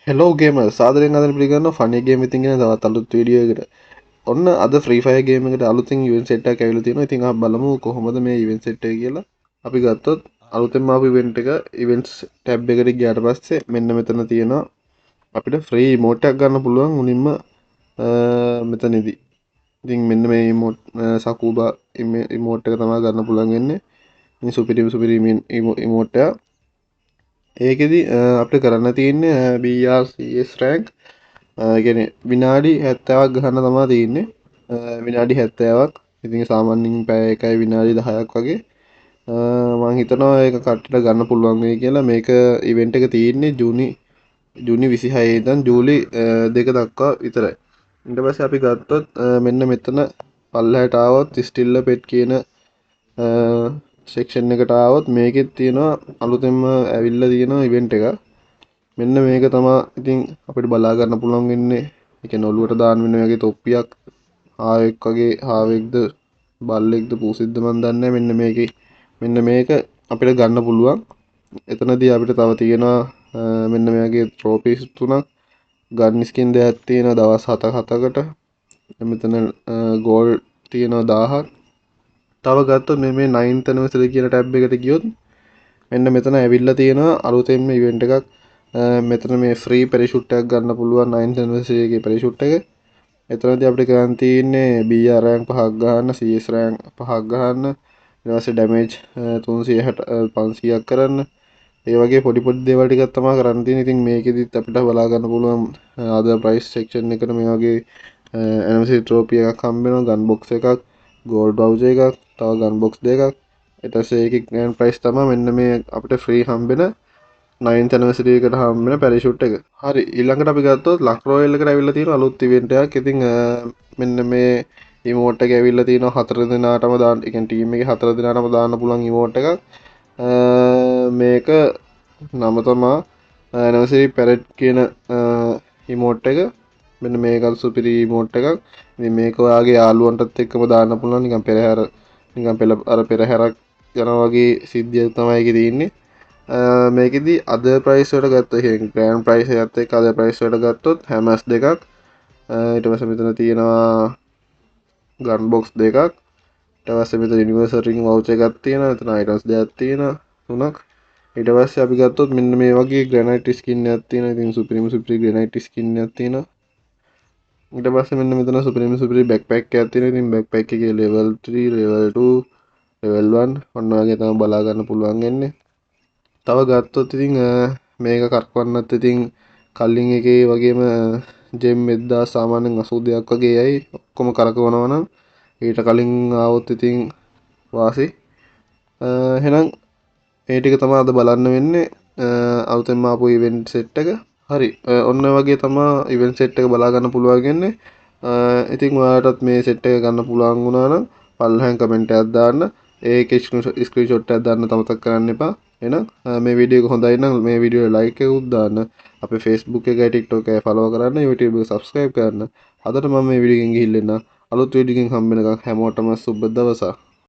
Hello ගේම සාදරෙන් අදන පිළිගන්න funny ගේම ඉතින් ගෙන තවත් අලුත් වීඩියෝ එකට. ඔන්න අද ෆ්‍රී ෆයර් ගේම් එකට අලුතින් ඉවෙන්ට් සෙට් එකක් ඇවිල්ලා තියෙනවා. ඉතින් අපි බලමු කොහොමද මේ ඉවෙන්ට් සෙට් එක කියලා. අපි ගත්තොත් අලුතෙන්ම ආපු ඉවෙන්ට් එක ඉවෙන්ට්ස් ටැබ් එකට ගියාට පස්සේ මෙන්න මෙතන තියෙනවා අපිට ෆ්‍රී ඉමෝට් එකක් ගන්න පුළුවන් මුලින්ම මෙතනදී. ඉතින් මෙන්න මේ ඉමෝට් සකූබා ඉමෝට් එක තමයි ගන්න පුළුවන් වෙන්නේ. මේ සුපිරි ඉමෝට් එක. ඒකෙදි අපිට කරන්න තියෙන්නේ BRCS rank ගැන විනාඩි 70ක් ගහන්න තමයි තියෙන්නේ. විනාඩි 70ක්. ඉතින් සාමාන්‍යයෙන් පැය එකයි විනාඩි 10ක් වගේ. මම හිතනවා ඒක කට්ටියට ගන්න පුළුවන් වෙයි කියලා. මේක ඉවෙන්ට් එක තියෙන්නේ ජූනි 26 ඉඳන් ජූලි 2 දක්වා විතරයි. ඊට පස්සේ අපි ගත්තොත් මෙන්න මෙතන පල්ලහැට ආවොත් ස්ටිල්ල පෙට් කියන සෙක්ෂන් එකට ආවොත් මේකෙත් තියෙනවා අලුතෙන්ම ඇවිල්ලා තියෙන ඉවෙන්ට් එක. මෙන්න මේක තමයි ඉතින් අපිට බලා ගන්න පුළුවන් වෙන්නේ. ඒ කියන්නේ ඔලුවට දාන්න වෙන වගේ තොප්පියක් ආවෙක් වගේ ආවෙක්ද බල්ලෙක්ද පූසිද්ද මන් දන්නේ නැහැ. මෙන්න මේක අපිට ගන්න පුළුවන්. එතනදී අපිට තව තියෙනවා මෙන්න මේ වගේ ට්‍රෝෆිස් තුනක් ගන් ස්කින් දෙකක් තියෙනවා දවස් 7කට. මෙතන ගෝල් තියෙනවා 1000ක්. තව ගත්තොත් මේ 9th anniversary කියන ටැබ් එකට ගියොත් මෙන්න මෙතන ඇවිල්ලා තියෙනවා අලුතෙන්ම ඉවෙන්ට් එකක්. මෙතන මේ ෆ්‍රී පැරෂූට් එකක් ගන්න පුළුවන් 9th anniversary එකේ පැරෂූට් එක. එතනදී අපිට කරන් තියෙන්නේ BR rank 5ක් ගන්න, CS rank 5ක් ගන්න, ඊට පස්සේ damage 360 500ක් කරන්න. ඒ වගේ පොඩි දේවල් ටිකක් තමයි කරන් තියෙන්නේ. ඉතින් මේකෙදිත් අපිට බලා ගන්න පුළුවන් අද price section එකට මේ වගේ anniversary trophy එකක් හම්බ වෙනවා, gun box එකක්, gold voucher එකක්, තව gun box දෙකක්. ඊට පස්සේ ඒකේ grand price තමයි මෙන්න මේ අපිට free හම්බෙන 9th anniversary එකට හම්බ වෙන පැරෂූට් එක. හරි ඊළඟට අපි ගත්තොත් ලක් රොයල් එකට ඇවිල්ලා තියෙන අලුත් ඉවෙන්ට් එකක්. ඉතින් මෙන්න මේ ඉමෝට් එක ඇවිල්ලා තියෙනවා 4 දිනාටම දාන්න. ඒ කියන්නේ ටීම් එකේ 4 දිනාටම දාන්න පුළුවන් ඉමෝට් එකක්. මේක නම තමයි anniversary parrot කියන ඉමෝට් එක. මෙන්න මේකත් සුපිරි ඉමෝට් එකක්. ඉතින් මේක ඔයාගේ යාළුවන්ටත් එක්කම දාන්න පුළුවන්. නිකන් පෙරහැර පෙරහැරක් යනවා වගේ සිද්ධියක් තමයි ඒකේ තියෙන්නේ. මේකෙදි අද ප්‍රයිස් වලට ගත්තොත් කියන්නේ ග්‍රෑන්ඩ් ප්‍රයිස් එකත් එක්ක අද ප්‍රයිස් වලට ගත්තොත් හැමස් දෙකක් ඊට පස්සේ මෙතන තියෙනවා ගන් බොක්ස් දෙකක් ඊට පස්සේ මෙතන යුනිවර්සල් රින් වවුචර් එකක් තියෙනවා මෙතන අයිටම්ස් දෙකක් තියෙනවා තුනක් ඊට පස්සේ අපි ගත්තොත් මෙන්න මේ වගේ ග්‍රැනයිට් ස්කින් එකක් තියෙනවා ඉතින් සුපිරි ග්‍රැනයිට් ස්කින් එකක් තියෙනවා ඊට පස්සේ මෙන්න මෙතන සුපිරි බෑක්පැක් එකක් තියෙනවා ඉතින් බෑක්පැක් එකේ level 3 level 2 level 1 ඔන්න වගේ තමයි බලා ගන්න පුළුවන් වෙන්නේ තව ගත්තොත් ඉතින් මේක කරකවන්නත් ඉතින් කලින් එකේ වගේම ජෙම් 1000 සාමාන්‍යයෙන් 82ක් වගේ යයි ඔක්කොම කරකවනවා නම් ඊට කලින් ආවොත් ඉතින් වාසි එහෙනම් මේ ටික තමයි අද බලන්න වෙන්නේ අලුතෙන්ම ආපු ඉවෙන්ට් සෙට් එක හරි ඔන්න වගේ තමයි ඉවෙන්ට් සෙට් එක බලා ගන්න පුළුවන් වෙන්නේ ඉතින් ඔයාලටත් මේ සෙට් එක ගන්න පුළුවන් වුණා නම් පල්ලෙහාන් කමෙන්ට් එකක් දාන්න ඒකේ ස්ක්‍රීන්ෂොට් එකක් දාන්න තමතක් කරන්න එපා එහෙනම් මේ වීඩියෝ එක හොඳයි නම් මේ වීඩියෝ ලයික් එකකුත් දාන්න අපේ Facebook එකයි TikTok එකයි follow කරන්න YouTube එක subscribe කරන්න අදට මම මේ වීඩියෝ එකෙන් ගිහිල්ලා එන්න අලුත් වීඩියෝ එකකින් හම්බ වෙනකන් හැමෝටම සුබ දවසක්